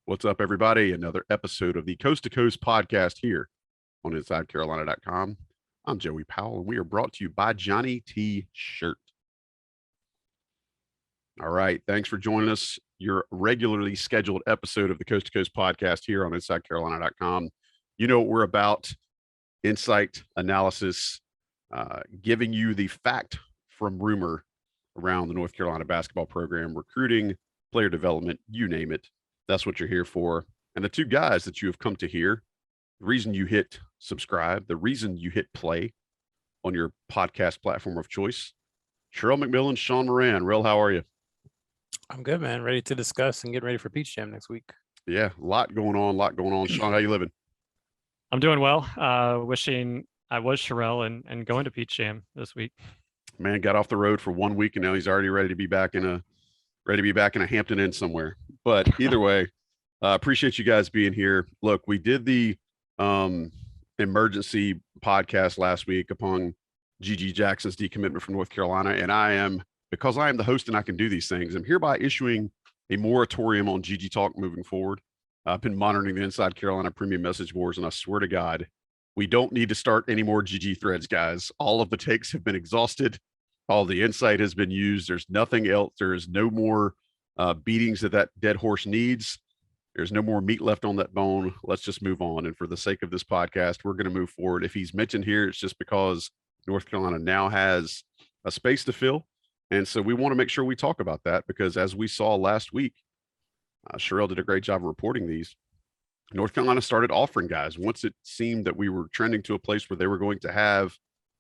What's up, everybody? Another episode of the Coast to Coast podcast here on InsideCarolina.com. I'm Joey Powell, and we are brought to you by Johnny T Shirt. All right. Thanks for joining us. Your regularly scheduled episode of the Coast to Coast podcast here on InsideCarolina.com. You know what we're about: insight, analysis, giving you the fact from rumor around the North Carolina basketball program, recruiting, player development, you name it. That's what you're here for. And the two guys that you have come to hear, the reason you hit subscribe, the reason you hit play on your podcast platform of choice, Sherrell McMillan, Sean Moran. Rel, how are you? I'm good, man. Ready to discuss and get ready for Peach Jam next week. Yeah, a lot going on. Sean, how you living? I'm doing well. Wishing I was Sherrell and going to Peach Jam this week. Man, got off the road for 1 week and now he's already ready to be back in a Hampton Inn somewhere. But either way, appreciate you guys being here. Look, we did the emergency podcast last week upon GG Jackson's decommitment from North Carolina, and because I am the host and I can do these things, I'm hereby issuing a moratorium on GG talk moving forward. I've been monitoring the Inside Carolina premium message boards, and I swear to God, we don't need to start any more GG threads, guys. All of the takes have been exhausted. All the insight has been used. There's nothing else. There is no more beatings that dead horse needs. There's no more meat left on that bone. Let's just move on. And for the sake of this podcast, we're going to move forward. If he's mentioned here, it's just because North Carolina now has a space to fill. And so we want to make sure we talk about that because as we saw last week, Sherrell did a great job of reporting these. North Carolina started offering guys once it seemed that we were trending to a place where they were going to have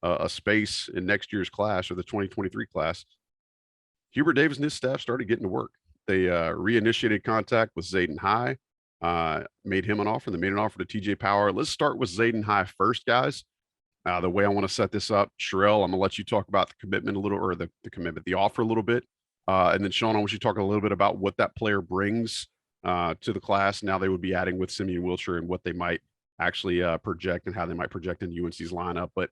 a space in next year's class or the 2023 class. Hubert Davis and his staff started getting to work. They reinitiated contact with Zayden High, made him an offer. They made an offer to TJ Power. Let's start with Zayden High first, guys. The way I want to set this up, Sherrell, I'm going to let you talk about the commitment a little, or the offer a little bit. And then Sean, I want you to talk a little bit about what that player brings to the class. Now they would be adding with Simeon Wiltshire and what they might actually project and how they might project in UNC's lineup. But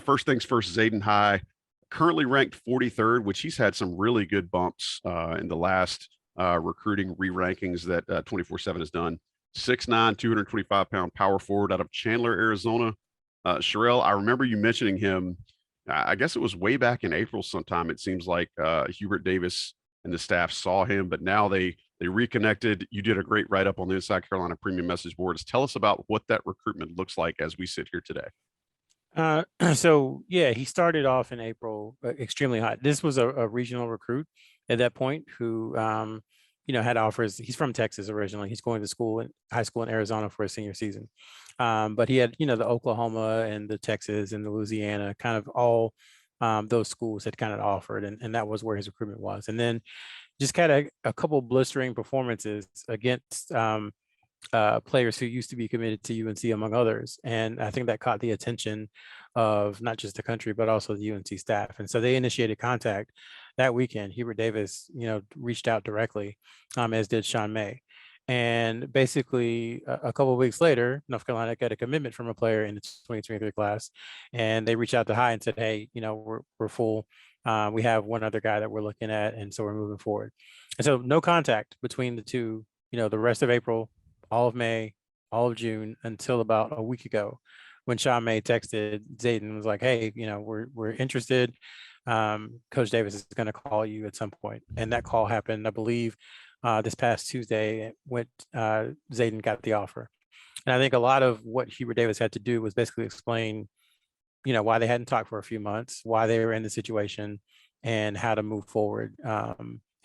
first things first, Zayden High, currently ranked 43rd, which he's had some really good bumps in the last recruiting re-rankings that 24/7 has done. 6'9", 225-pound power forward out of Chandler, Arizona. Sherrell, I remember you mentioning him. I guess it was way back in April sometime. It seems like Hubert Davis and the staff saw him, but now they reconnected. You did a great write-up on the Inside Carolina premium message boards. Tell us about what that recruitment looks like as we sit here today. So yeah, he started off in April, extremely hot. This was a regional recruit at that point who, had offers. He's from Texas originally. He's going to high school in Arizona for his senior season. But he had, the Oklahoma and the Texas and the Louisiana, kind of all those schools had kind of offered, and that was where his recruitment was. And then just kind of a couple blistering performances against players who used to be committed to UNC, among others. And I think that caught the attention of not just the country, but also the UNC staff. And so they initiated contact that weekend. Hubert Davis, reached out directly, as did Sean May. And basically a couple of weeks later, North Carolina got a commitment from a player in the 2023 class. And they reached out to High and said, hey, we're full. We have one other guy that we're looking at. And so we're moving forward. And so no contact between the two, the rest of April, all of May, all of June, until about a week ago when Sean May texted Zayden and was like, hey, we're interested. Coach Davis is going to call you at some point. And that call happened, I believe, this past Tuesday when Zayden got the offer. And I think a lot of what Hubert Davis had to do was basically explain, why they hadn't talked for a few months, why they were in the situation, and how to move forward.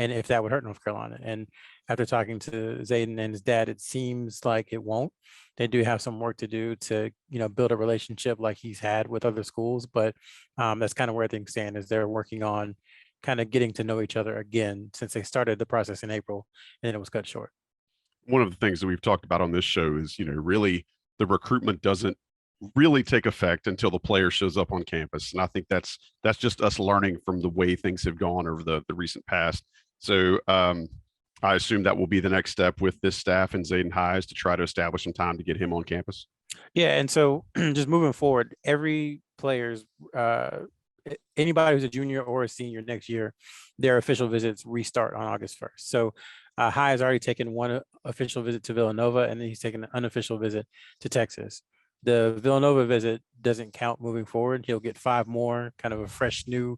And if that would hurt North Carolina. And after talking to Zayden and his dad, it seems like it won't. They do have some work to do to, build a relationship like he's had with other schools. But that's kind of where things stand, is they're working on kind of getting to know each other again since they started the process in April and then it was cut short. One of the things that we've talked about on this show is, really the recruitment doesn't really take effect until the player shows up on campus. And I think that's just us learning from the way things have gone over the recent past. So I assume that will be the next step with this staff and Zayden High is to try to establish some time to get him on campus. Yeah. And so just moving forward, every player's anybody who's a junior or a senior next year, their official visits restart on August 1st. So High has already taken one official visit to Villanova, and then he's taken an unofficial visit to Texas. The Villanova visit doesn't count moving forward. He'll get 5 more, kind of a fresh new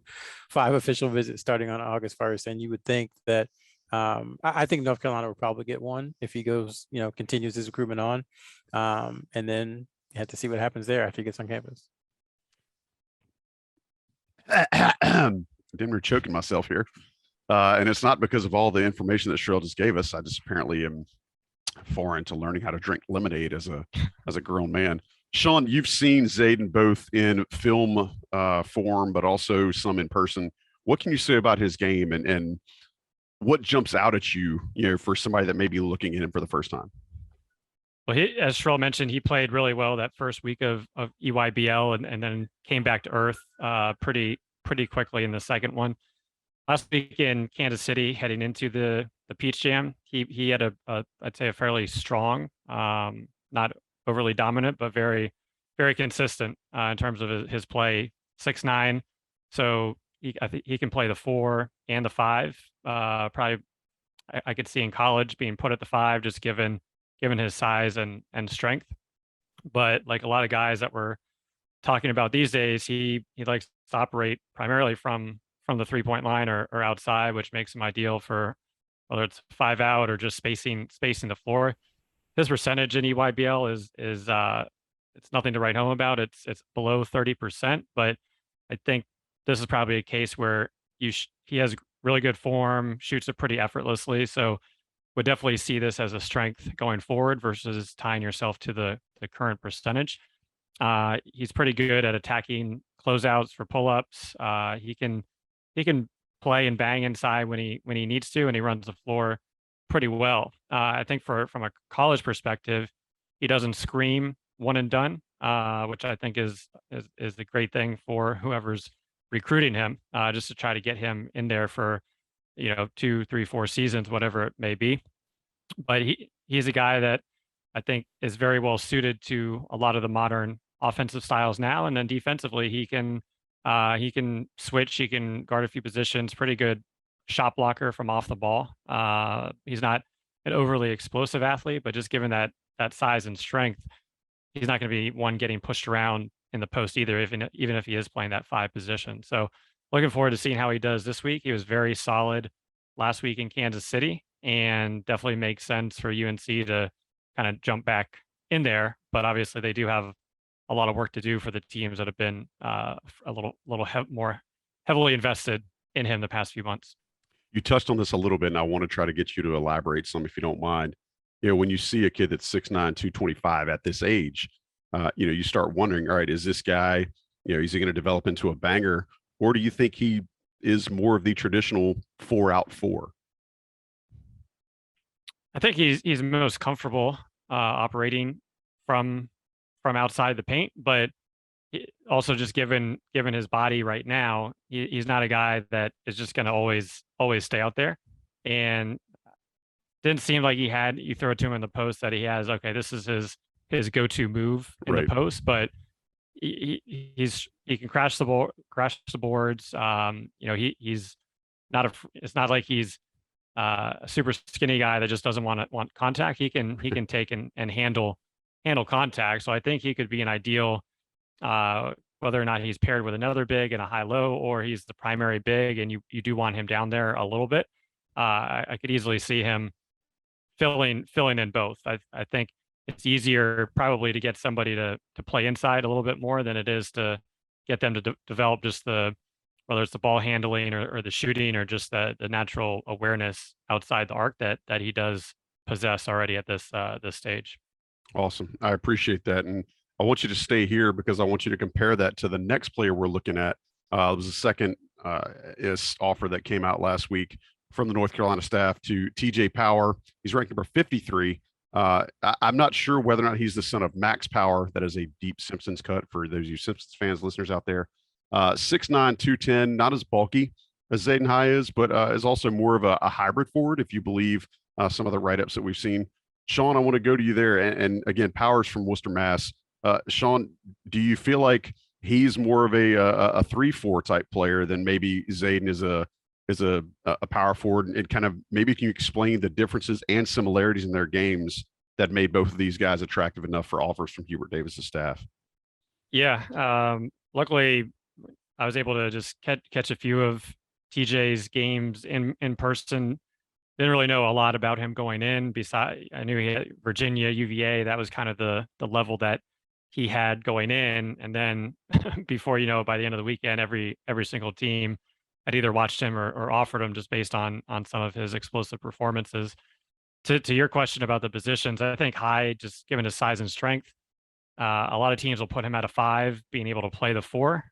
5 official visits starting on August 1st. And you would think that I think North Carolina will probably get one if he goes, continues his recruitment on. And then you have to see what happens there after he gets on campus. Damn, we're choking myself here. And it's not because of all the information that Sherrell just gave us. I just apparently am foreign to learning how to drink lemonade as a grown man. Sean, you've seen Zayden both in film form, but also some in person. What can you say about his game and what jumps out at you, for somebody that may be looking at him for the first time? Well, as Sherrell mentioned, he played really well that first week of EYBL and then came back to earth pretty quickly in the second one. Last week in Kansas City, heading into the Peach Jam, he had I'd say a fairly strong, not overly dominant, but very, very consistent in terms of his play. 6'9", so I think he can play the 4 and the 5. Probably, I could see in college being put at the 5, just given his size and strength. But like a lot of guys that we're talking about these days, he likes to operate primarily from the 3-point line or outside, which makes him ideal for whether it's 5 out or just spacing the floor. His percentage in EYBL is it's nothing to write home about. It's below 30%, but I think this is probably a case where he has really good form, shoots it pretty effortlessly. So would definitely see this as a strength going forward versus tying yourself to the current percentage. He's pretty good at attacking closeouts for pull-ups. He can play and bang inside when he needs to, and he runs the floor pretty well. I think from a college perspective, he doesn't scream one and done, which I think is a great thing for whoever's recruiting him, just to try to get him in there for 2, 3, 4 seasons, whatever it may be. But he's a guy that I think is very well suited to a lot of the modern offensive styles now, and then defensively he can switch, he can guard a few positions, pretty good shot blocker from off the ball. He's not an overly explosive athlete, but just given that size and strength, he's not going to be one getting pushed around in the post either, even if he is playing that 5 position. So looking forward to seeing how he does this week. He was very solid last week in Kansas City, and definitely makes sense for UNC to kind of jump back in there. But obviously they do have a lot of work to do for the teams that have been a little more heavily invested in him the past few months. You touched on this a little bit, and I want to try to get you to elaborate some, if you don't mind. When you see a kid that's 6'9", 225 at this age, you start wondering, all right, is this guy, is he going to develop into a banger, or do you think he is more of the traditional 4-out 4? I think he's most comfortable operating from outside the paint, but also just given his body right now, he's not a guy that is just going to always stay out there. And didn't seem like you throw it to him in the post that he has, okay, this is his go-to move in the post, but he can crash the boards. He's not it's not like he's a super skinny guy that just doesn't want contact. He can take and handle contact. So I think he could be an ideal, whether or not he's paired with another big in a high-low, or he's the primary big and you do want him down there a little bit. I could easily see him filling in both. I think it's easier probably to get somebody to play inside a little bit more than it is to get them to develop just whether it's the ball handling or the shooting or just the natural awareness outside the arc that he does possess already at this stage. Awesome. I appreciate that. And I want you to stay here because I want you to compare that to the next player we're looking at. It was the second offer that came out last week from the North Carolina staff to TJ Power. He's ranked number 53. I'm not sure whether or not he's the son of Max Power. That is a deep Simpsons cut for those of you Simpsons fans, listeners out there. 6'9", 210, not as bulky as Zayden High is, but is also more of a hybrid forward, if you believe some of the write-ups that we've seen. Sean, I want to go to you there. And again, Power's from Worcester, Mass. Sean, do you feel like he's more of a 3-4 type player than maybe Zayden is a is a power forward, and kind of maybe can you explain the differences and similarities in their games that made both of these guys attractive enough for offers from Hubert Davis's staff? Yeah. Luckily, I was able to just catch a few of TJ's games in person. Didn't really know a lot about him going in. Besides, I knew he had Virginia, UVA. That was kind of the level that he had going in. And then before you know it, by the end of the weekend, every single team had either watched him or offered him just based on some of his explosive performances. To your question about the positions, I think High, just given his size and strength, a lot of teams will put him at a 5, being able to play the 4,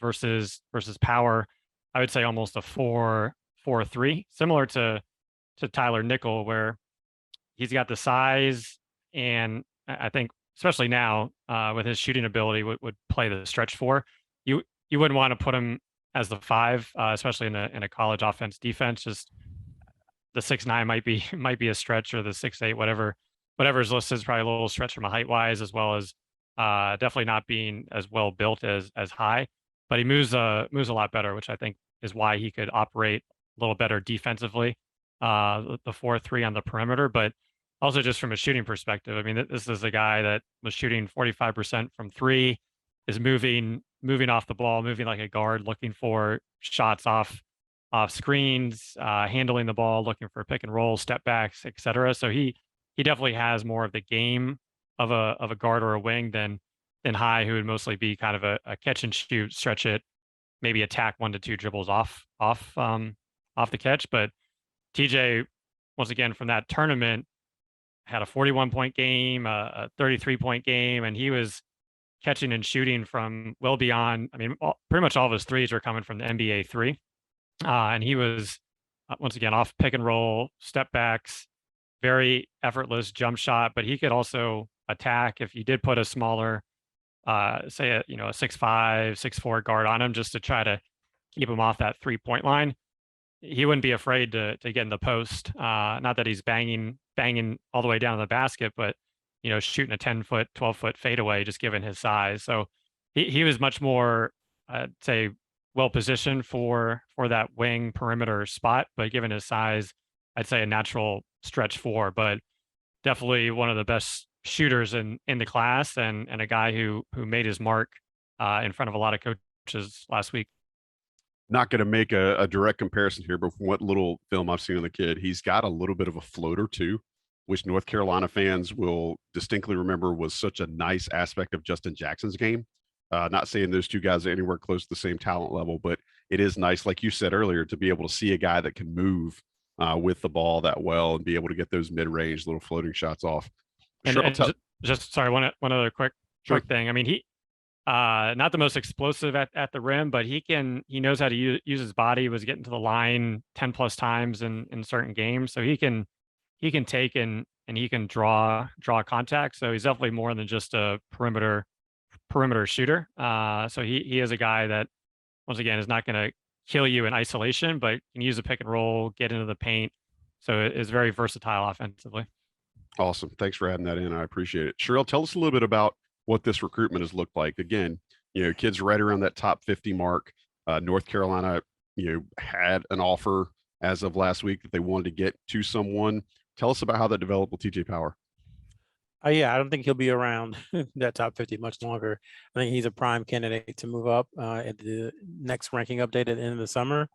versus Power. I would say almost a 4-4-3, similar to Tyler Nickel, where he's got the size, and I think especially now with his shooting ability would play the stretch 4. You wouldn't want to put him as the 5, especially in a college offense defense. Just the 6'9" might be a stretch, or the 6'8", whatever is listed is probably a little stretch from a height wise, as well as definitely not being as well built as High. But he moves a lot better, which I think is why he could operate a little better defensively, the 4-3 on the perimeter. But also just from a shooting perspective, I mean, this is a guy that was shooting 45% from 3, is moving off the ball, moving like a guard, looking for shots off screens, handling the ball, looking for pick and roll, step backs, etc. So he definitely has more of the game of a guard or a wing than High, who would mostly be kind of a catch and shoot, stretch it, maybe attack 1 to 2 dribbles off the catch. But TJ, once again, from that tournament, had a 41-point game, a 33-point game, and he was catching and shooting from well beyond. I mean, pretty much all of his threes were coming from the NBA 3. And he was, once again, off pick and roll, step backs, very effortless jump shot, but he could also attack if you did put a smaller, say a 6'5", 6'4" guard on him, just to try to keep him off that 3-point line. He wouldn't be afraid to get in the post. Not that he's banging all the way down to the basket, but shooting a 10-foot, 12-foot fadeaway, just given his size. So he was much more, I'd say, well positioned for that wing perimeter spot, but given his size, I'd say a natural stretch 4. But definitely one of the best shooters in the class, and a guy who made his mark in front of a lot of coaches last week. Not going to make a direct comparison here, but from what little film I've seen on the kid, he's got a little bit of a floater too, which North Carolina fans will distinctly remember was such a nice aspect of Justin Jackson's game. Not saying those two guys are anywhere close to the same talent level, but it is nice, like you said earlier, to be able to see a guy that can move with the ball that well and be able to get those mid-range little floating shots off. And just sorry, one other quick thing. I mean, he not the most explosive at the rim, but he knows how to use his body. He was getting to the line 10 plus times in certain games, so he can take and he can draw contact. So he's definitely more than just a perimeter shooter. So he is a guy that, once again, is not going to kill you in isolation, but can use a pick and roll, get into the paint. So it is very versatile offensively. Awesome. Thanks for adding that in. I appreciate it. Sherrell, tell us a little bit about what this recruitment has looked like. Again, kids right around that top 50 mark. North Carolina, had an offer as of last week that they wanted to get to someone. Tell us about how that developed with TJ Power. Yeah, I don't think he'll be around that top 50 much longer. I think he's a prime candidate to move up at the next ranking update at the end of the summer.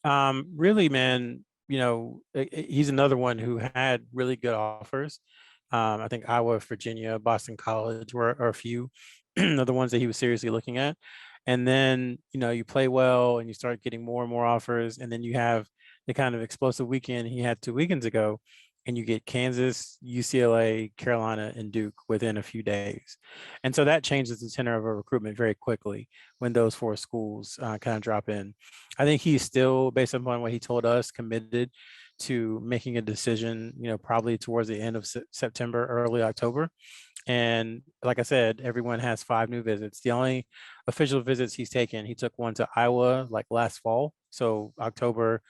Really, man, he's another one who had really good offers. I think Iowa, Virginia, Boston College are a few of the ones that he was seriously looking at. And then, you play well and you start getting more and more offers. And then you have the kind of explosive weekend he had 2 weekends ago, and you get Kansas, UCLA, Carolina, and Duke within a few days. And so that changes the tenor of a recruitment very quickly when those 4 schools kind of drop in. I think he's still, based upon what he told us, committed to making a decision, probably towards the end of September, early October. And like I said, everyone has 5 new visits. The only official visits he's taken, he took one to Iowa like last fall, so October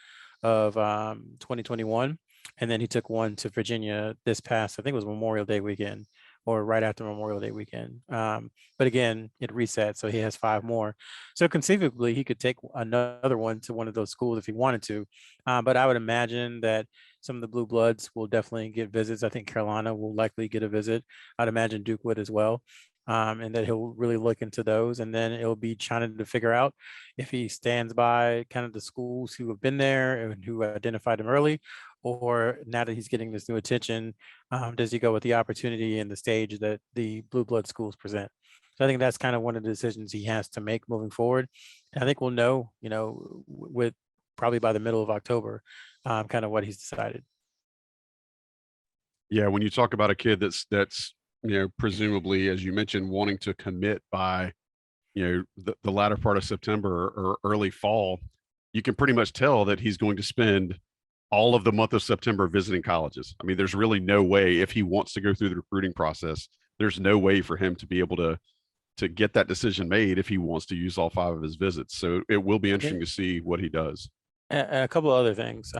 of 2021. And then he took one to Virginia this past, I think it was Memorial Day weekend, or right after Memorial Day weekend. But again, it resets, so he has 5 more. So conceivably, he could take another one to one of those schools if he wanted to. But I would imagine that some of the blue bloods will definitely get visits. I think Carolina will likely get a visit. I'd imagine Duke would as well. And that he'll really look into those, and then it'll be trying to figure out if he stands by kind of the schools who have been there and who identified him early, or now that he's getting this new attention, does he go with the opportunity and the stage that the blue blood schools present? So I think that's kind of one of the decisions he has to make moving forward. And I think we'll know, with probably by the middle of October, kind of what he's decided. Yeah, when you talk about a kid that's presumably, as you mentioned, wanting to commit by the latter part of September or early fall, you can pretty much tell that he's going to spend all of the month of September visiting colleges. I mean, there's really no way, if he wants to go through the recruiting process, there's no way for him to be able to get that decision made if he wants to use all 5 of his visits. So it will be interesting to see what he does. A couple of other things.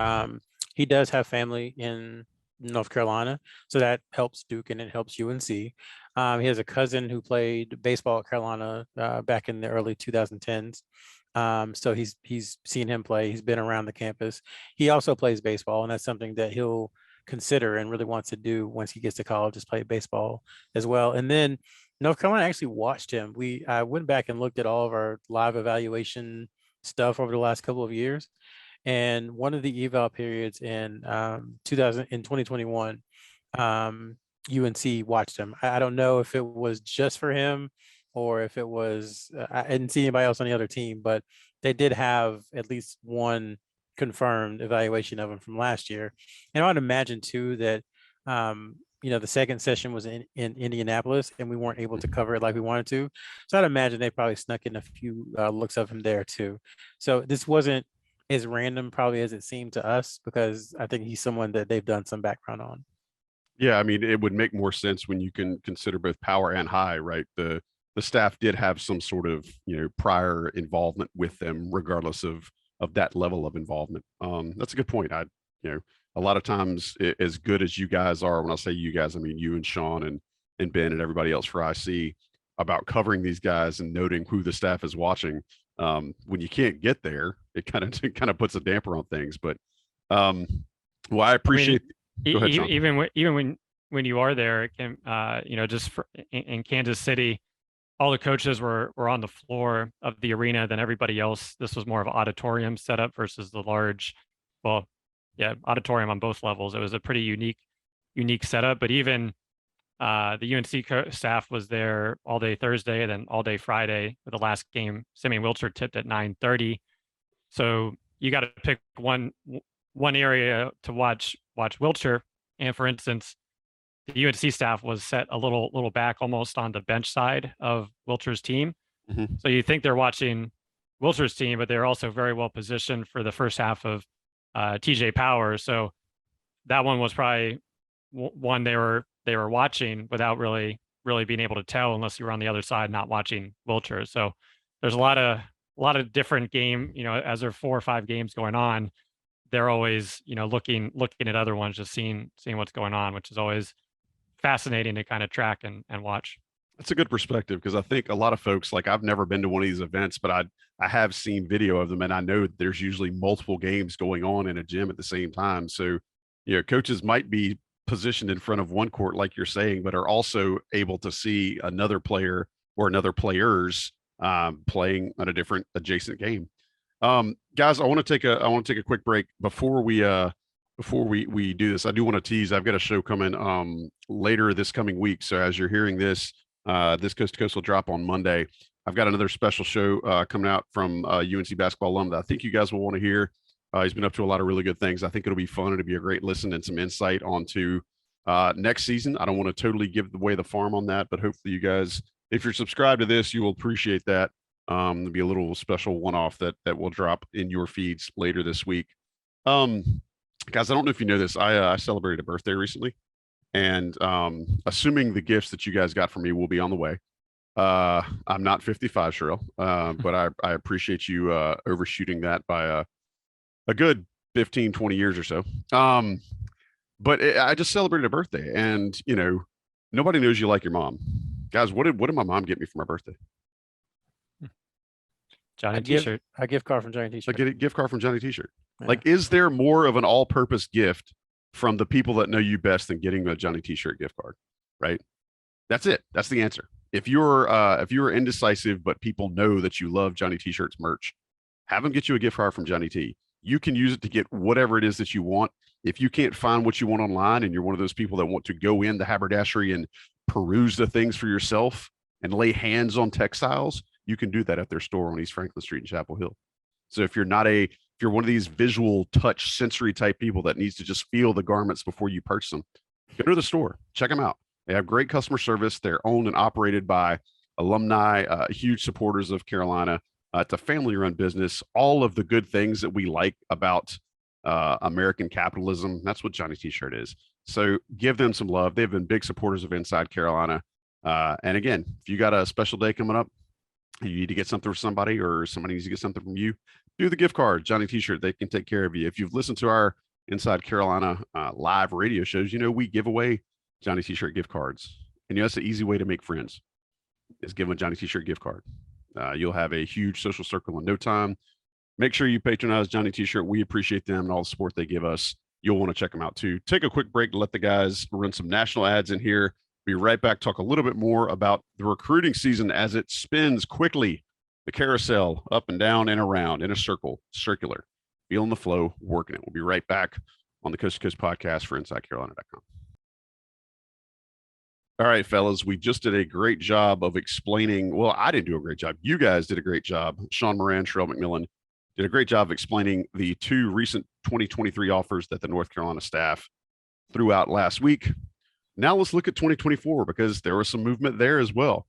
He does have family in North Carolina, so that helps Duke and it helps UNC. He has a cousin who played baseball at Carolina back in the early 2010s. So he's seen him play. He's been around the campus. He also plays baseball, and that's something that he'll consider and really wants to do once he gets to college, is play baseball as well. And then North Carolina actually watched him. I went back and looked at all of our live evaluation stuff over the last couple of years. And one of the eval periods in 2021, UNC watched him. I don't know if it was just for him or if it was, I didn't see anybody else on the other team, but they did have at least one confirmed evaluation of him from last year. And I'd imagine too that, the second session was in Indianapolis and we weren't able to cover it like we wanted to. So I'd imagine they probably snuck in a few looks of him there too. So this wasn't as random probably as it seemed to us, because I think he's someone that they've done some background on. Yeah, I mean, it would make more sense when you can consider both power and high, right? The staff did have some sort of prior involvement with them, regardless of that level of involvement. That's a good point. A lot of times, as good as you guys are, when I say you guys, I mean you and Sean and Ben and everybody else for IC, about covering these guys and noting who the staff is watching. When you can't get there, it kind of puts a damper on things. But well, I appreciate. Go ahead, Sean. Even when you are there, it can just in Kansas City, all the coaches were on the floor of the arena than everybody else. This was more of an auditorium setup versus the large, auditorium on both levels. It was a pretty unique setup. But even the UNC staff was there all day Thursday and then all day Friday for the last game. Simeon Wilcher tipped at 9:30. So you got to pick one area to watch Wilcher. And for instance, the UNC staff was set a little back, almost on the bench side of Wilcher's team. Mm-hmm. So you think they're watching Wilcher's team, but they're also very well positioned for the first half of TJ Power. So that one was probably one they were watching without really being able to tell, unless you were on the other side not watching Wilcher. So there's a lot of different game, as there are 4 or 5 games going on, they're always, looking at other ones, just seeing what's going on, which is always fascinating to kind of track and watch. That's a good perspective, because I think a lot of folks, like, I've never been to one of these events, but I have seen video of them, and I know there's usually multiple games going on in a gym at the same time. So, coaches might be positioned in front of one court, like you're saying, but are also able to see another player or another players playing on a different adjacent game. Guys, I want to take a quick break before we do this. I do want to tease, I've got a show coming later this coming week. So as you're hearing this, this Coast to Coast will drop on Monday. I've got another special show coming out from UNC Basketball alum that I think you guys will want to hear. He's been up to a lot of really good things. I think it'll be fun. It'll be a great listen and some insight onto next season. I don't want to totally give away the farm on that, but hopefully you guys, if you're subscribed to this, you will appreciate that. There'll be a little special one-off that will drop in your feeds later this week. Guys, I don't know if you know this. I celebrated a birthday recently, and assuming the gifts that you guys got from me will be on the way. I'm not 55, Sherrell, but I appreciate you overshooting that by a good 15, 20 years or so. But I just celebrated a birthday, and Nobody knows you like your mom. Guys, what did my mom get me for my birthday? Johnny A gift, T-shirt. a gift card from Johnny I T-shirt. get a gift card from Johnny T-shirt. Yeah. Like, is there more of an all-purpose gift from the people that know you best than getting a Johnny T-shirt gift card? Right. That's it. That's the answer. If you're indecisive, but people know that you love Johnny T-shirts merch, have them get you a gift card from Johnny T. You can use it to get whatever it is that you want. If you can't find what you want online and you're one of those people that want to go in the haberdashery and peruse the things for yourself and lay hands on textiles, you can do that at their store on East Franklin Street in Chapel Hill. So if you're one of these visual touch sensory type people that needs to just feel the garments before you purchase them, go to the store, check them out. They have great customer service. They're owned and operated by alumni, huge supporters of Carolina. It's a family-run business. All of the good things that we like about American capitalism, that's what Johnny T-shirt is. So give them some love. They've been big supporters of Inside Carolina. And again, if you got a special day coming up, you need to get something for somebody or somebody needs to get something from you, do the gift card, Johnny T-shirt. They can take care of you. If you've listened to our Inside Carolina live radio shows, we give away Johnny T-shirt gift cards. And that's an easy way to make friends, is give them a Johnny T-shirt gift card. You'll have a huge social circle in no time. Make sure you patronize Johnny T-shirt. We appreciate them and all the support they give us. You'll want to check them out too. Take a quick break to let the guys run some national ads in here. Be right back. Talk a little bit more about the recruiting season as it spins quickly. The carousel up and down and around in a circle, circular, feeling the flow, working it. We'll be right back on the Coast to Coast podcast for InsideCarolina.com. All right, fellas, we just did a great job of explaining. Well, I didn't do a great job. You guys did a great job. Sean Moran, Sherrell McMillan did a great job of explaining the two recent 2023 offers that the North Carolina staff threw out last week. Now let's look at 2024 because there was some movement there as well.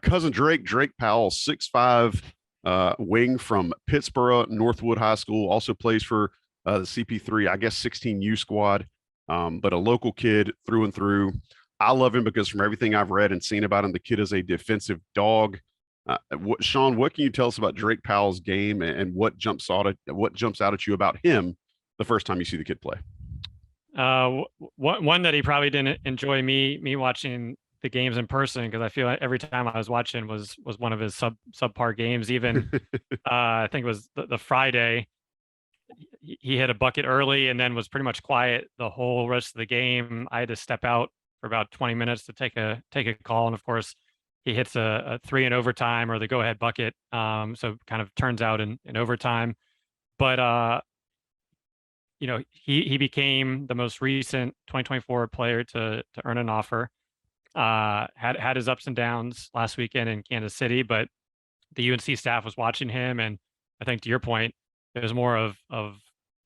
Cousin Drake Powell, 6'5", wing from Pittsburgh Northwood High School, also plays for the CP3, I guess 16U squad, but a local kid through and through. I love him because from everything I've read and seen about him, the kid is a defensive dog. Sean, what can you tell us about Drake Powell's game and what jumps out at you about him the first time you see the kid play? One that he probably didn't enjoy me watching the games in person, because I feel like every time I was watching was one of his subpar games. Even I think it was the Friday, he hit a bucket early and then was pretty much quiet the whole rest of the game. I had to step out for about 20 minutes to take a call, and of course he hits a 3 in overtime or the go ahead bucket, so kind of turns out in overtime. But he became the most recent 2024 player to earn an offer. Had his ups and downs last weekend in Kansas City, but the UNC staff was watching him, and I think to your point, it was more of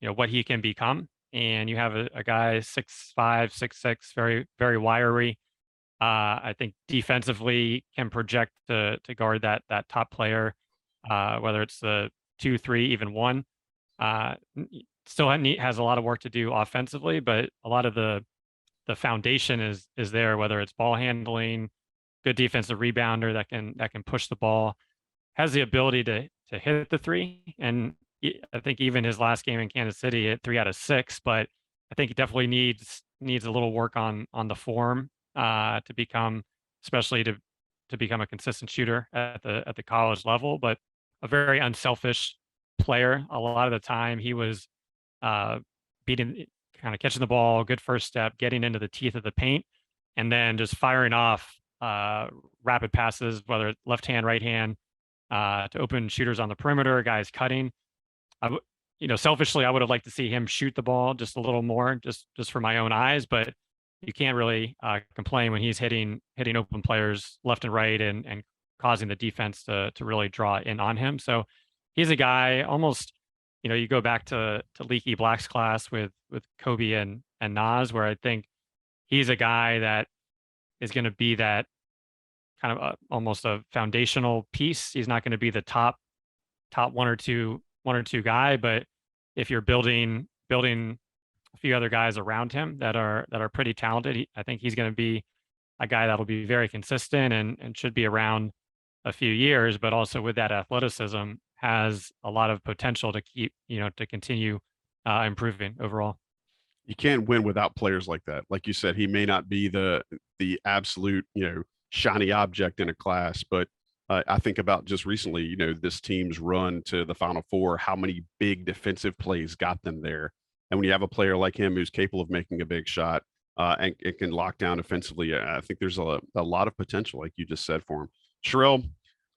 what he can become. And you have a guy 6'5", 6'6", very, very wiry. I think defensively can project to guard that top player, whether it's the 2, 3, even 1. Still has a lot of work to do offensively, but a lot of the foundation is there, whether it's ball handling, good defensive rebounder that can push the ball, has the ability to hit the 3. And I think even his last game in Kansas City hit 3 out of 6, but I think he definitely needs a little work on the form to become, especially to become a consistent shooter at the college level. But a very unselfish player. A lot of the time he was beating, kind of catching the ball, good first step, getting into the teeth of the paint, and then just firing off rapid passes, whether left hand, right hand, to open shooters on the perimeter, guys cutting. Selfishly, I would have liked to see him shoot the ball just a little more, just for my own eyes. But you can't really complain when he's hitting open players left and right and causing the defense to really draw in on him. So he's a guy almost, you go back to Leaky Black's class with Kobe and Nas, where I think he's a guy that is going to be that kind of almost a foundational piece. He's not going to be the top one or two guy, but if you're building a few other guys around him that are pretty talented, I think he's going to be a guy that'll be very consistent and should be around a few years, but also with that athleticism has a lot of potential to keep, to continue improving overall. You can't win without players like that. Like you said, he may not be the absolute, shiny object in a class, but I think about just recently, this team's run to the Final Four, how many big defensive plays got them there. And when you have a player like him who's capable of making a big shot and it can lock down offensively, I think there's a lot of potential, like you just said, for him. Sherrell,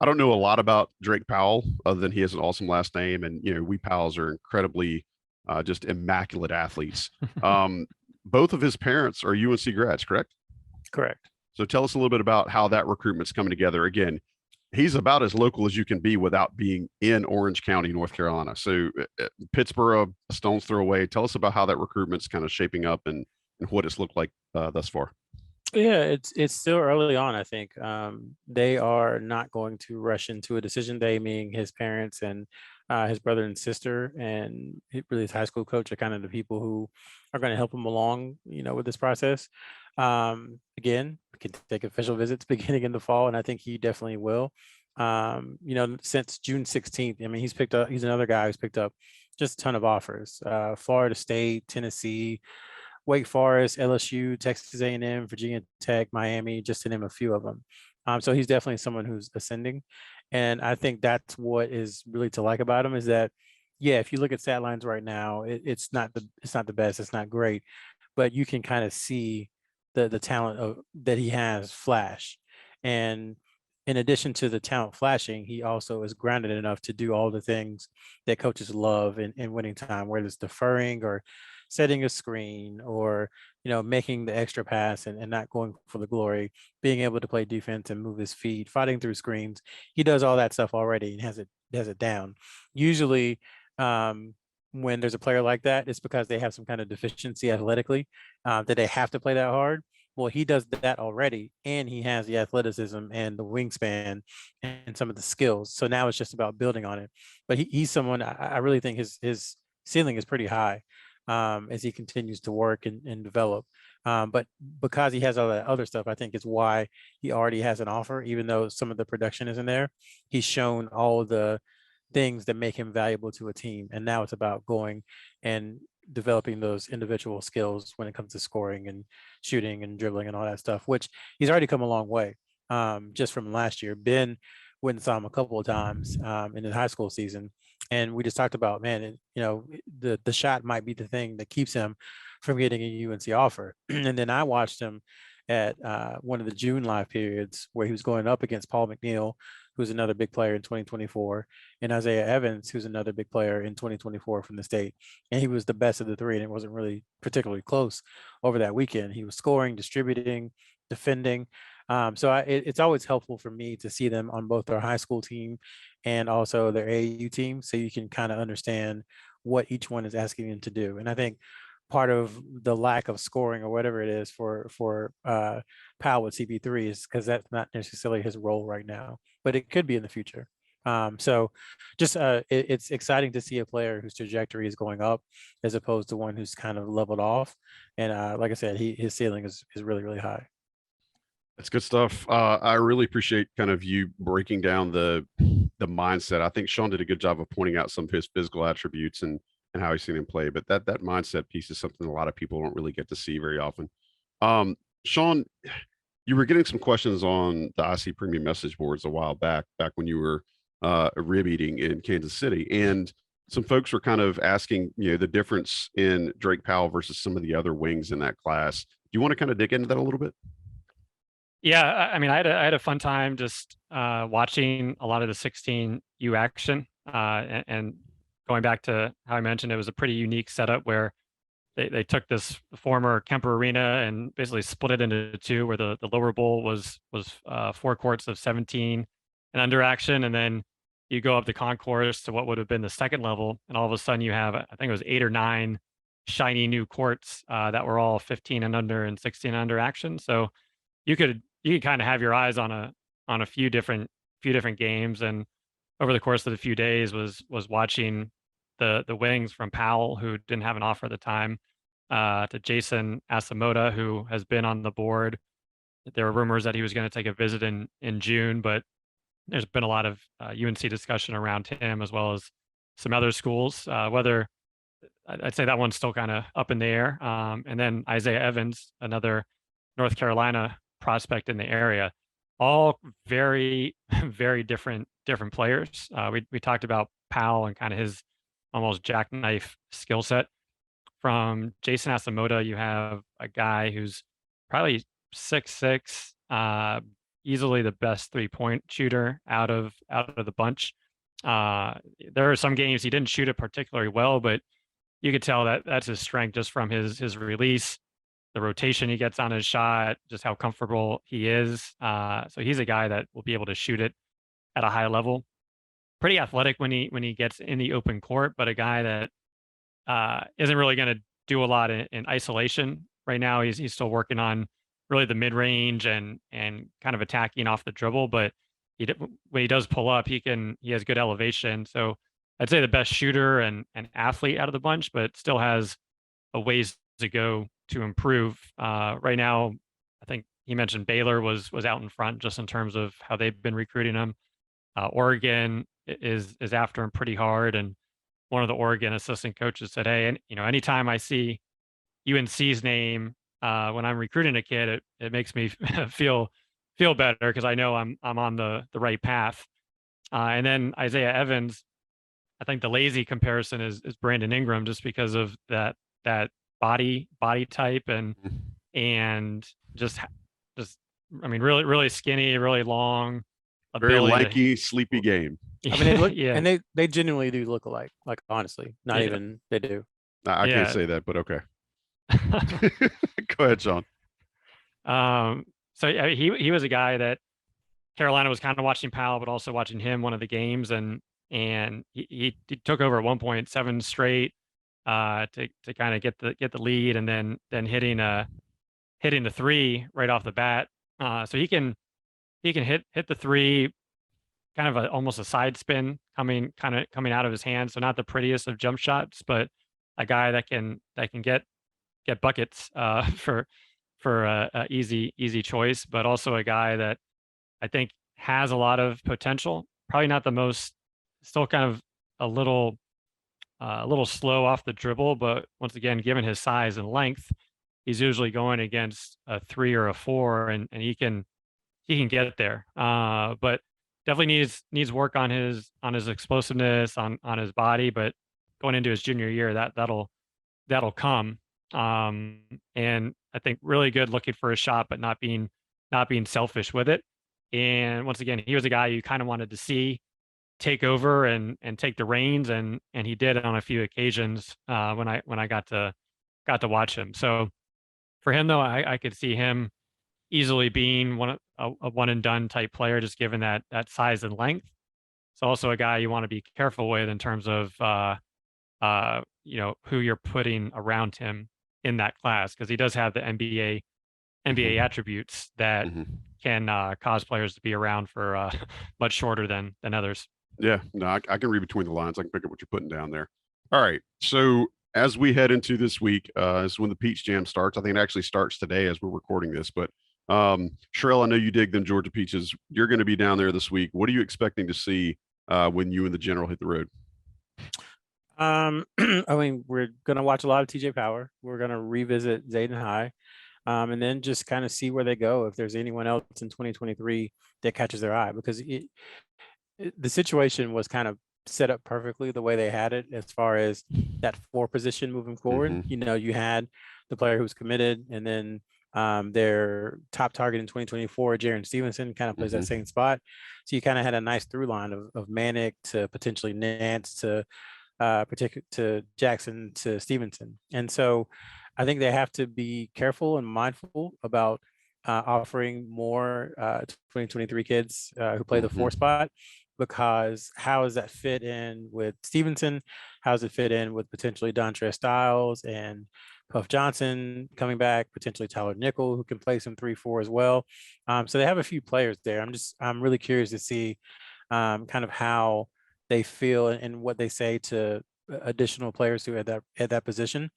I don't know a lot about Drake Powell other than he has an awesome last name. And, we Powells are incredibly just immaculate athletes. Both of his parents are UNC grads, correct? Correct. So tell us a little bit about how that recruitment's coming together. Again, he's about as local as you can be without being in Orange County, North Carolina. So Pittsburgh, a stone's throw away. Tell us about how that recruitment's kind of shaping up and what it's looked like thus far. Yeah, it's still early on. I think they are not going to rush into a decision. They, meaning his parents and his brother and sister, and really his high school coach, are kind of the people who are going to help him along, with this process. Again, we can take official visits beginning in the fall, and I think he definitely will. Since June 16th, I mean, he's another guy who's picked up just a ton of offers. Florida State, Tennessee, Wake Forest, LSU, Texas A&M, Virginia Tech, Miami, just to name a few of them. So he's definitely someone who's ascending. And I think that's what is really to like about him, is that, yeah, if you look at stat lines right now, it's not the best, it's not great, but you can kind of see the talent that he has flash. And in addition to the talent flashing, he also is grounded enough to do all the things that coaches love in winning time, whether it's deferring or setting a screen or making the extra pass and not going for the glory, being able to play defense and move his feet, fighting through screens. He does all that stuff already and has it down. Usually when there's a player like that, it's because they have some kind of deficiency athletically, that they have to play that hard. Well, he does that already, and he has the athleticism and the wingspan and some of the skills. So now it's just about building on it. But he's someone, I really think his ceiling is pretty high as he continues to work and develop. But because he has all that other stuff, I think it's why he already has an offer, even though some of the production isn't there. He's shown all the things that make him valuable to a team. And now it's about going and developing those individual skills when it comes to scoring and shooting and dribbling and all that stuff, which he's already come a long way just from last year. Ben went and saw him a couple of times in the high school season. And we just talked about, man, the shot might be the thing that keeps him from getting a UNC offer. And then I watched him at one of the June live periods where he was going up against Paul McNeil, who's another big player in 2024, and Isaiah Evans, who's another big player in 2024 from the state. And he was the best of the three, and it wasn't really particularly close over that weekend. He was scoring, distributing, defending. It's always helpful for me to see them on both their high school team and also their AAU team, so you can kind of understand what each one is asking them to do. And I think part of the lack of scoring or whatever it is for Powell with CP3 is because that's not necessarily his role right now, but it could be in the future. It's exciting to see a player whose trajectory is going up as opposed to one who's kind of leveled off. And like I said, his ceiling is really, really high. That's good stuff. I really appreciate kind of you breaking down the mindset. I think Sean did a good job of pointing out some of his physical attributes and how he's seen him play. But that mindset piece is something a lot of people don't really get to see very often. Sean, you were getting some questions on the IC Premium message boards a while back when you were rib eating in Kansas City, and some folks were kind of asking, the difference in Drake Powell versus some of the other wings in that class. Do you want to kind of dig into that a little bit? Yeah, I mean, I had a fun time just watching a lot of the 16U action, and going back to how I mentioned, it was a pretty unique setup where they took this former Kemper Arena and basically split it into two, where the lower bowl was 4 courts of 17 and under action, and then you go up the concourse to what would have been the second level, and all of a sudden you have, I think it was 8 or 9 shiny new courts that were all 15 and under and 16 under action. So you could kind of have your eyes on a few different games, and over the course of the few days was watching the wings from Powell, who didn't have an offer at the time, to Jason Asamoah, who has been on the board. There were rumors that he was going to take a visit in June, but there's been a lot of UNC discussion around him, as well as some other schools. Whether I'd say that one's still kind of up in the air. And then Isaiah Evans, another North Carolina prospect in the area, all very, very different players. We talked about Powell and kind of his almost jackknife skill set. From Jason Asamoah, you have a guy who's probably 6'6", easily the best 3-point shooter out of the bunch. There are some games he didn't shoot it particularly well, but you could tell that that's his strength just from his release, the rotation he gets on his shot, just how comfortable he is. So he's a guy that will be able to shoot it at a high level. Pretty athletic when he gets in the open court, but a guy that isn't really going to do a lot in isolation right now. He's still working on really the mid range and kind of attacking off the dribble. But when he does pull up, he has good elevation. So I'd say the best shooter and athlete out of the bunch, but still has a ways to go to improve. Right now, I think he mentioned Baylor was out in front just in terms of how they've been recruiting him. Oregon is after him pretty hard, and one of the Oregon assistant coaches said, "Hey, and anytime I see UNC's name when I'm recruiting a kid, it makes me feel better because I know I'm on the right path." And then Isaiah Evans, I think the lazy comparison is Brandon Ingram, just because of that body type and just I mean really skinny, really long, very lanky, sleepy game. I mean, they look, and they genuinely do look alike. Like honestly, not even they do. I can't say that, but okay. Go ahead, Sean. So he was a guy that Carolina was kind of watching Powell, but also watching him one of the games, and he took over at 1.7 straight to kind of get the lead, and then hitting the three right off the bat. So he can hit the three, kind of almost a side spin coming out of his hand. So not the prettiest of jump shots, but a guy that can get buckets for a easy choice, but also a guy that I think has a lot of potential. Probably not the most, still kind of a little slow off the dribble, but once again, given his size and length, he's usually going against a 3 or a 4, and he can get there. But definitely needs work on his explosiveness, on his body, but going into his junior year, that'll come. And I think really good looking for a shot, but not being selfish with it. And once again, he was a guy you kind of wanted to see take over and take the reins, and he did on a few occasions when I got to watch him. So for him though, I could see him easily being a one and done type player, just given that size and length. It's also a guy you want to be careful with in terms of who you're putting around him in that class, because he does have the NBA attributes that can cause players to be around for much shorter than others. Yeah, no, I can read between the lines. I can pick up what you're putting down there. All right, so as we head into this week, is when the Peach Jam starts. I think it actually starts today as we're recording this, but Sherrell, I know you dig them Georgia Peaches. You're going to be down there this week. What are you expecting to see when you and the General hit the road? I mean, we're gonna watch a lot of TJ Power. We're gonna revisit Zayden High, and then just kind of see where they go. If there's anyone else in 2023 that catches their eye, because the situation was kind of set up perfectly the way they had it as far as that 4 position moving forward. You had the player who's committed, and then their top target in 2024, Jaren Stevenson, kind of plays that same spot. So you kind of had a nice through line of Manic to potentially Nance to Jackson to Stevenson. And so I think they have to be careful and mindful about offering more 2023 kids who play the 4 spot, because how does that fit in with Stevenson? How does it fit in with potentially Dontre Styles and Puff Johnson coming back, potentially Tyler Nickel, who can play some 3-4 as well. So they have a few players there. I'm really curious to see kind of how they feel and what they say to additional players who at that position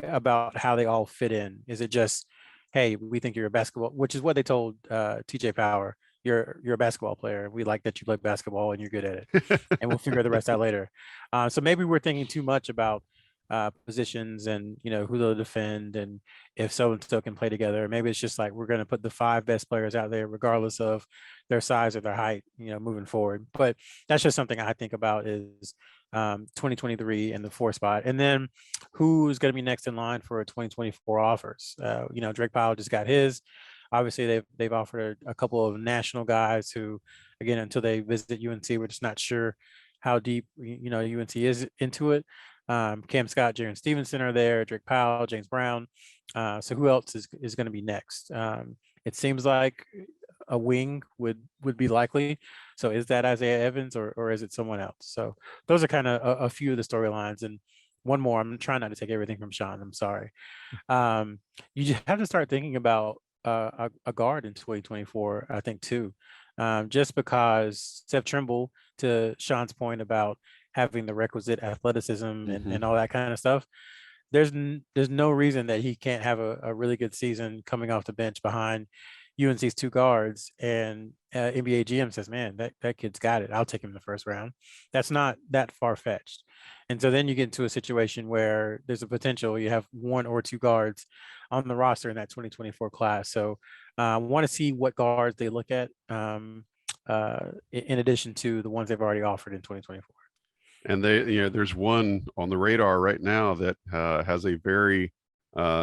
about how they all fit in. Is it just, hey, we think you're a basketball, which is what they told TJ Power. You're a basketball player. We like that you play basketball and you're good at it, and we'll figure the rest out later. So maybe we're thinking too much about positions and, who they'll defend and if so and so can play together. Maybe it's just like we're going to put the 5 best players out there, regardless of their size or their height, moving forward. But that's just something I think about is 2023 and the 4 spot. And then who's going to be next in line for 2024 offers? Drake Powell just got his. Obviously, they've offered a couple of national guys who, again, until they visit UNC, we're just not sure how deep UNC is into it. Cam Scott, Jaron Stevenson are there, Drake Powell, James Brown. So who else is going to be next? It seems like a wing would be likely. So is that Isaiah Evans or is it someone else? So those are kind of a few of the storylines. And one more, I'm trying not to take everything from Sean. I'm sorry. You just have to start thinking about a guard in 2024, I think, too. Just because Seth Trimble, to Sean's point about having the requisite athleticism and all that kind of stuff, there's no reason that he can't have a really good season coming off the bench behind UNC's 2 guards. And NBA GM says, man, that kid's got it. I'll take him in the first round. That's not that far-fetched. And so then you get into a situation where there's a potential you have 1 or 2 guards on the roster in that 2024 class. So I want to see what guards they look at in addition to the ones they've already offered in 2024. And there's one on the radar right now that has a very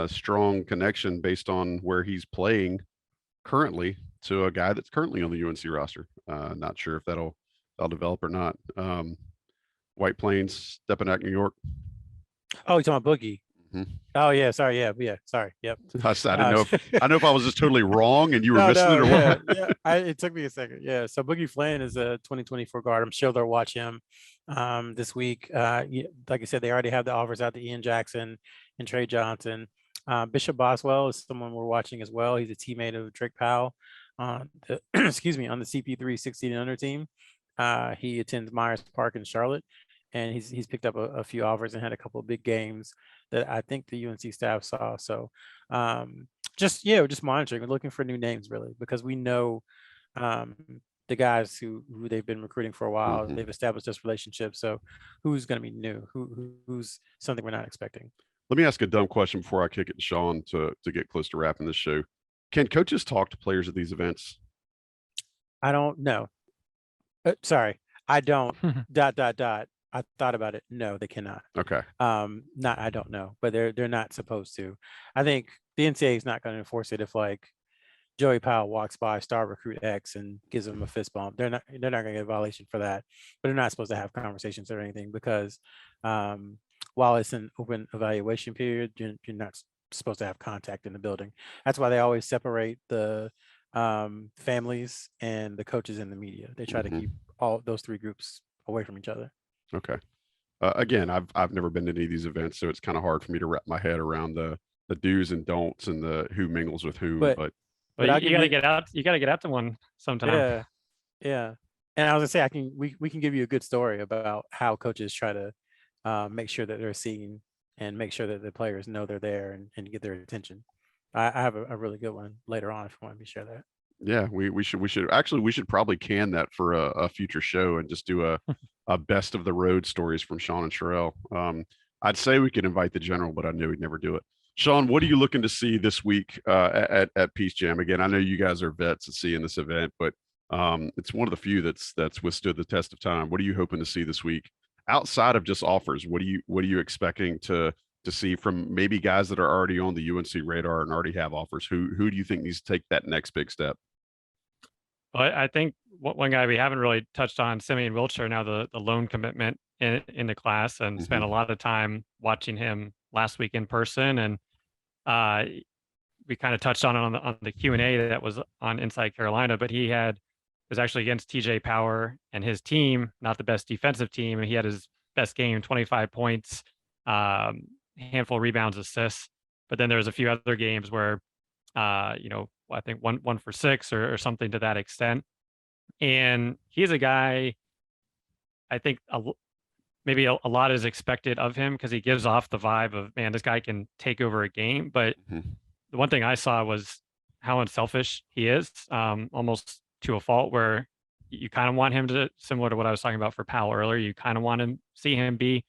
strong connection based on where he's playing currently to a guy that's currently on the UNC roster. Not sure if that'll develop or not. White Plains, Stepinac, New York. Oh, you're talking about Boogie. Mm-hmm. Oh yeah, sorry, yeah, sorry, yep. I didn't know if I was just totally wrong and you were missing it or what. Yeah, it took me a second. Yeah, so Boogie Flynn is a 2024 guard. I'm sure they'll watch him this week. Like I said, they already have the offers out to Ian Jackson and Trey Johnson. Bishop Boswell is someone we're watching as well. He's a teammate of Drake Powell on the excuse me, on the CP3 16 and under team. He attends Myers Park in Charlotte, and he's picked up a few offers and had a couple of big games that I think the UNC staff saw. So just monitoring and looking for new names, really, because we know the guys who they've been recruiting for a while. They've established this relationship. So who's going to be new? Who's something we're not expecting? Let me ask a dumb question before I kick it to Sean to get close to wrapping this show. Can coaches talk to players at these events? I don't know. Sorry, I don't. ... I thought about it. No, they cannot. Okay. I don't know, but they're not supposed to. I think the NCAA is not going to enforce it if like Joey Powell walks by star recruit X and gives them a fist bump. They're not going to get a violation for that, but they're not supposed to have conversations or anything because while it's an open evaluation period, you're not supposed to have contact in the building. That's why they always separate the families and the coaches and the media. They try to keep all those 3 groups away from each other. Okay. Again, I've never been to any of these events, so it's kind of hard for me to wrap my head around the do's and don'ts and the who mingles with whom. But you got to get out. You got to get out to one sometime. Yeah. And I was gonna say, we can give you a good story about how coaches try to make sure that they're seen and make sure that the players know they're there and get their attention. I have a really good one later on if you want me to share that. Yeah, we should probably can that for a future show and just do a best of the road stories from Sean and Sherrell. I'd say we could invite the general, but I knew we'd never do it. Sean, what are you looking to see this week at Peace Jam? Again, I know you guys are vets at seeing this event, but it's one of the few that's withstood the test of time. What are you hoping to see this week outside of just offers? What are you expecting to see from maybe guys that are already on the UNC radar and already have offers? Who do you think needs to take that next big step? Well, I think one guy we haven't really touched on, Simeon Wiltshire, now the loan commitment in the class, and spent a lot of time watching him last week in person. And we kind of touched on it on the Q&A that was on Inside Carolina, but was actually against TJ Power and his team, not the best defensive team. And he had his best game, 25 points, handful of rebounds, assists. But then there's a few other games where, I think one for 6 or something to that extent. And he's a guy, I think maybe a lot is expected of him because he gives off the vibe of, man, this guy can take over a game. But the one thing I saw was how unselfish he is, almost to a fault, where you kind of want him to, similar to what I was talking about for Powell earlier, you kind of want to see him be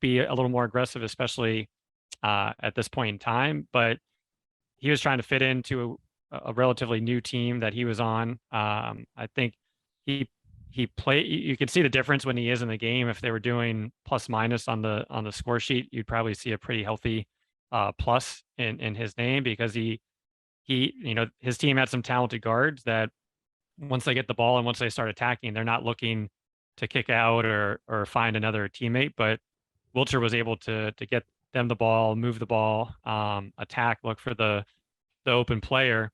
be a little more aggressive, especially at this point in time. But he was trying to fit into a relatively new team that he was on. I think he played. You can see the difference when he is in the game. If they were doing plus minus on the score sheet, you'd probably see a pretty healthy plus in his name, because he his team had some talented guards that once they get the ball and once they start attacking, they're not looking to kick out or find another teammate. But Wilcher was able to get them the ball, move the ball, attack, look for the open player.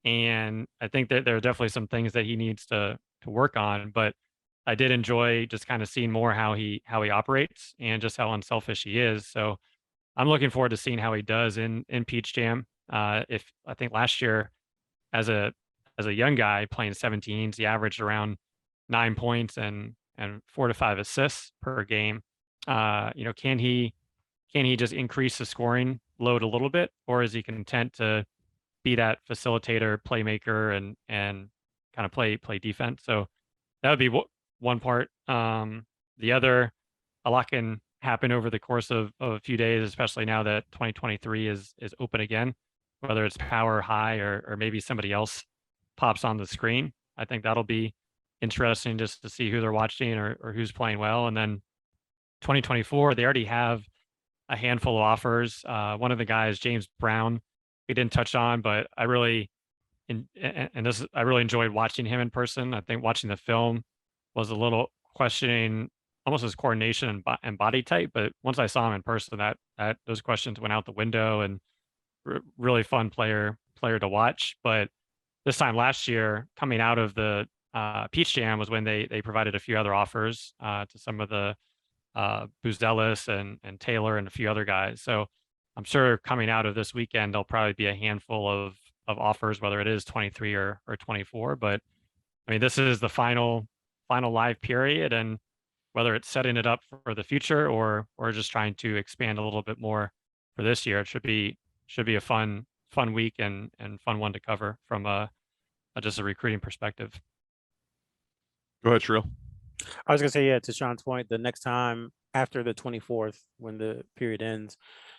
And I think that there are definitely some things that he needs to work on. But I did enjoy just kind of seeing more how he operates and just how unselfish he is. So I'm looking forward to seeing how he does in Peach Jam. If I think last year as a young guy playing 17s, he averaged around 9 points and 4 to 5 assists per game. Can he just increase the scoring load a little bit, or is he content to be that facilitator, playmaker, and kind of play defense? So that would be one part. The other, a lot can happen over the course of a few days, especially now that 2023 is open again, whether it's Power, High, or maybe somebody else pops on the screen. I think that'll be interesting just to see who they're watching or who's playing well. And then 2024, they already have a handful of offers. One of the guys, James Brown, we didn't touch on, but I really enjoyed watching him in person. I think watching the film was a little questioning almost his coordination and body type, but once I saw him in person, that those questions went out the window, and really fun player to watch. But this time last year, coming out of the Peach Jam, was when they provided a few other offers to some of the Boozellis and Taylor and a few other guys. So I'm sure coming out of this weekend, there'll probably be a handful of offers, whether it is 23 or 24. But I mean, this is the final live period, and whether it's setting it up for the future or just trying to expand a little bit more for this year, it should be a fun week and fun one to cover from just a recruiting perspective. Go ahead, Sherrell. I was gonna say, yeah, to Sean's point, the next time after the 24th, when the period ends,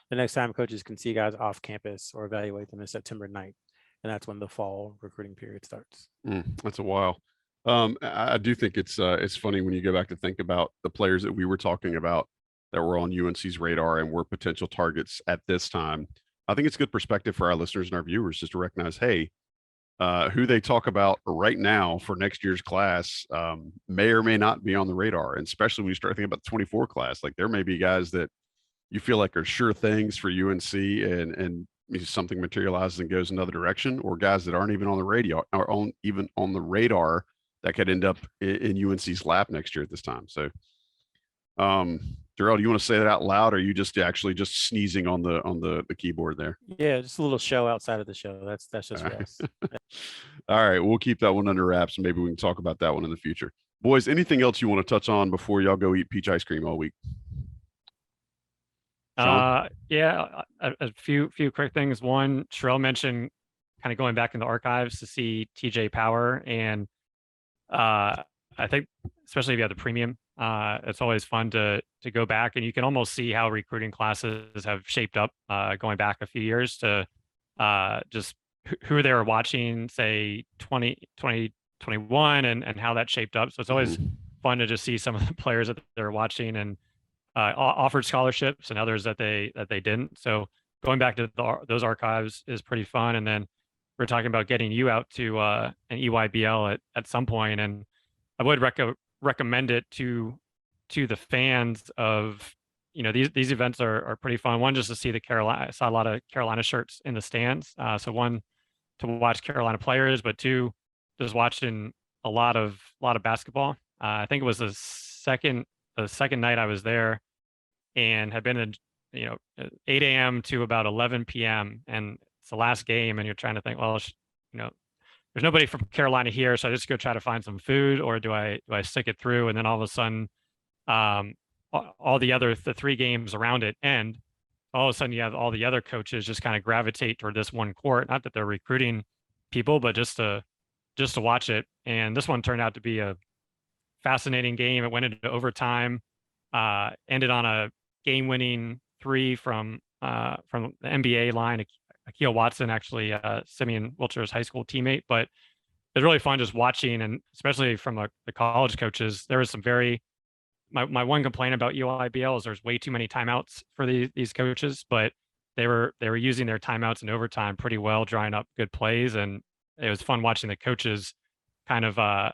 the next time coaches can see guys off campus or evaluate them is September 9th. And that's when the fall recruiting period starts. That's a while. I do think it's funny when you go back to think about the players that we were talking about that were on UNC's radar and were potential targets at this time. I think it's good perspective for our listeners and our viewers just to recognize, hey, who they talk about right now for next year's class may or may not be on the radar. And especially when you start thinking about the 24 class, like there may be guys that you feel like are sure things for UNC and something materializes and goes another direction, or guys that aren't even on the radar or even on the radar that could end up in UNC's lap next year at this time. So, Darrell, do you want to say that out loud, or are you just actually just sneezing on the keyboard there? Yeah, just a little show outside of the show. That's just for us. All right, we'll keep that one under wraps, and maybe we can talk about that one in the future. Boys, anything else you want to touch on before y'all go eat peach ice cream all week? Yeah, a few quick things. One, Sherrell mentioned kind of going back in the archives to see TJ Power, and I think especially if you have the premium, it's always fun to go back, and you can almost see how recruiting classes have shaped up going back a few years to just who they were watching, say 2021, and how that shaped up. So it's always fun to just see some of the players that they're watching and offered scholarships and others that they didn't. So going back to those archives is pretty fun. And then we're talking about getting you out to an EYBL at some point, and I would recommend it to the fans of, these events are pretty fun. One, just to see I saw a lot of Carolina shirts in the stands. So one, to watch Carolina players, but two, just watching a lot of basketball. I think it was the second night I was there, and had been in 8 a.m. to about 11 p.m. and it's the last game, and you're trying to think, well, there's nobody from Carolina here, so I just go try to find some food, or do I stick it through? And then all of a sudden, all the 3 games around it end. All of a sudden, you have all the other coaches just kind of gravitate toward this one court. Not that they're recruiting people, but just to watch it. And this one turned out to be a fascinating game. It went into overtime, ended on game-winning three from the NBA line. Akil Watson, actually, Simeon Wilcher's high school teammate, but it's really fun just watching, and especially from the college coaches. There was some my one complaint about UIBL is there's way too many timeouts for these coaches, but they were using their timeouts in overtime pretty well, drawing up good plays, and it was fun watching the coaches kind of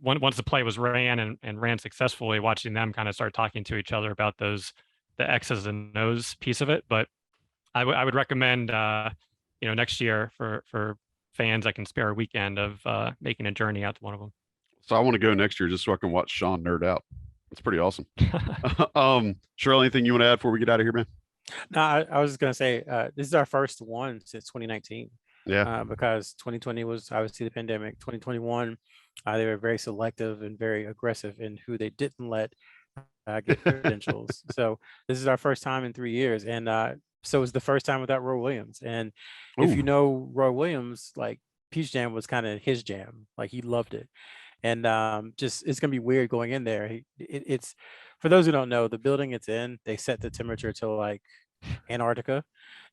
once the play was ran and ran successfully, watching them kind of start talking to each other about the X's and O's piece of it. But I would recommend next year for fans that can spare a weekend of making a journey out to one of them. So I want to go next year just so I can watch Sean nerd out. It's pretty awesome. Sherrell, anything you want to add before we get out of here, man? No, I was just going to say, this is our first one since 2019. Yeah. Because 2020 was obviously the pandemic. 2021, they were very selective and very aggressive in who they didn't let get credentials. So this is our first time in 3 years. And so it's the first time without Roy Williams. And if you know Roy Williams, like Peach Jam was kind of his jam. Like he loved it. And just it's going to be weird going in there. It's for those who don't know, the building it's in, they set the temperature to like Antarctica.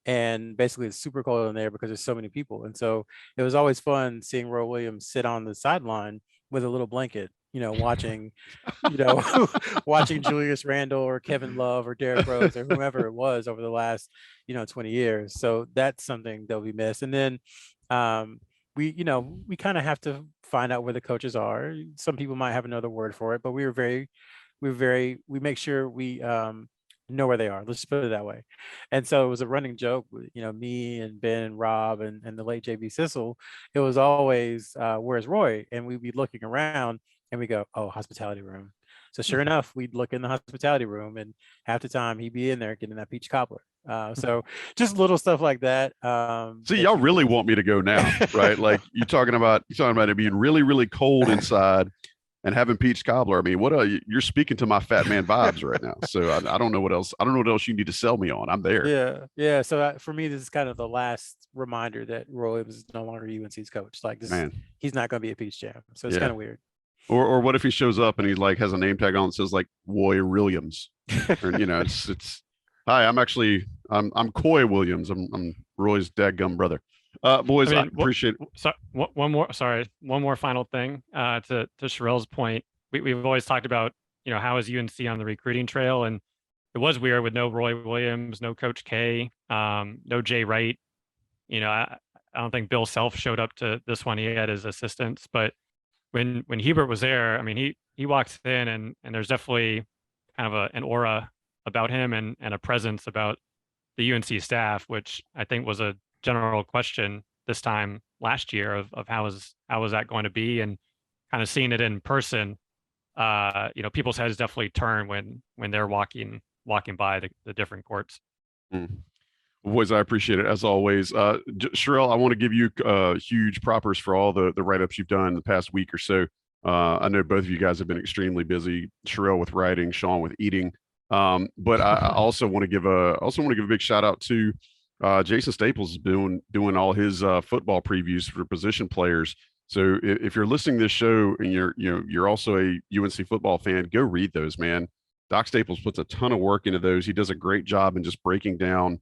And basically it's super cold in there because there's so many people. And so it was always fun seeing Roy Williams sit on the sideline with a little blanket, watching, watching Julius Randle or Kevin Love or Derrick Rose or whomever it was over the last, 20 years. So that's something that we miss. And then we kind of have to find out where the coaches are. Some people might have another word for it, but we make sure we know where they are. Let's just put it that way. And so it was a running joke with, me and Ben and Rob and the late JB Sissel. It was always, where's Roy? And we'd be looking around and we go, oh, hospitality room. So sure enough, we'd look in the hospitality room and half the time he'd be in there getting that peach cobbler. So just little stuff like that. See, y'all really want me to go now, right? Like you're talking about it being really, really cold inside and having peach cobbler. I mean, you're speaking to my fat man vibes right now. So I don't know what else. I don't know what else you need to sell me on. I'm there. Yeah. So for me, this is kind of the last reminder that Roy Williams is no longer UNC's coach. Like this, he's not going to be a Peach Jam. So it's kind of weird. Or what if he shows up and he like has a name tag on that says like Roy Williams, or it's hi, I'm Coy Williams. I'm Roy's dadgum brother. Boys, I appreciate it. So one more final thing to Sherrell's point. We've always talked about, how is UNC on the recruiting trail, and it was weird with no Roy Williams, no Coach K, no Jay Wright. I don't think Bill Self showed up to this one. He had his assistants, but when Hebert was there, I mean, he walks in and there's definitely kind of an aura about him and a presence about the UNC staff, which I think was a general question this time last year of how was that going to be, and kind of seeing it in person. People's heads definitely turn when they're walking by the different courts. Boys, I appreciate it as always. Sherrell, I want to give you huge propers for all the write-ups you've done in the past week or so. I know both of you guys have been extremely busy. Sherrell with writing, Sean with eating. But I also want to give a big shout out to Jason Staples is doing all his football previews for position players. So if you're listening to this show and you're also a UNC football fan, go read those, man. Doc Staples puts a ton of work into those. He does a great job in just breaking down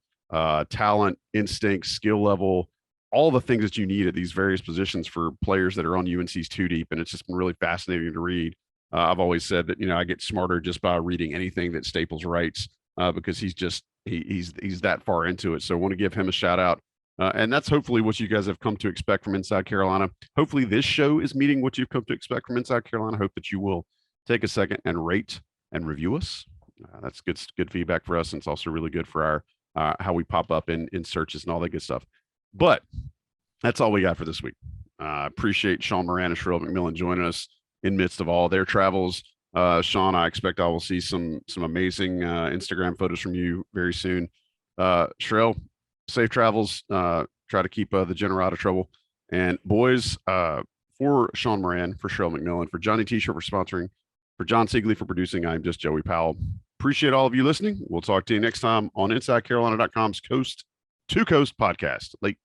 talent, instinct, skill level, all the things that you need at these various positions for players that are on UNC's two deep. And it's just been really fascinating to read. I've always said that, I get smarter just by reading anything that Staples writes because he's that far into it. So I want to give him a shout out. And that's hopefully what you guys have come to expect from Inside Carolina. Hopefully this show is meeting what you've come to expect from Inside Carolina. I hope that you will take a second and rate and review us. That's good feedback for us. And it's also really good for our how we pop up in searches and all that good stuff. But that's all we got for this week. Appreciate Sean Moran and Sherrell McMillan joining us in midst of all their travels. Sean, I expect I will see some amazing Instagram photos from you very soon. Sherrell, safe travels. Try to keep the General out of trouble. And boys, for Sean Moran, for Sherrell McMillan, for Johnny T-shirt for sponsoring, for John Siegley for producing, I'm just Joey Powell. Appreciate all of you listening. We'll talk to you next time on InsideCarolina.com's Coast to Coast podcast. Late.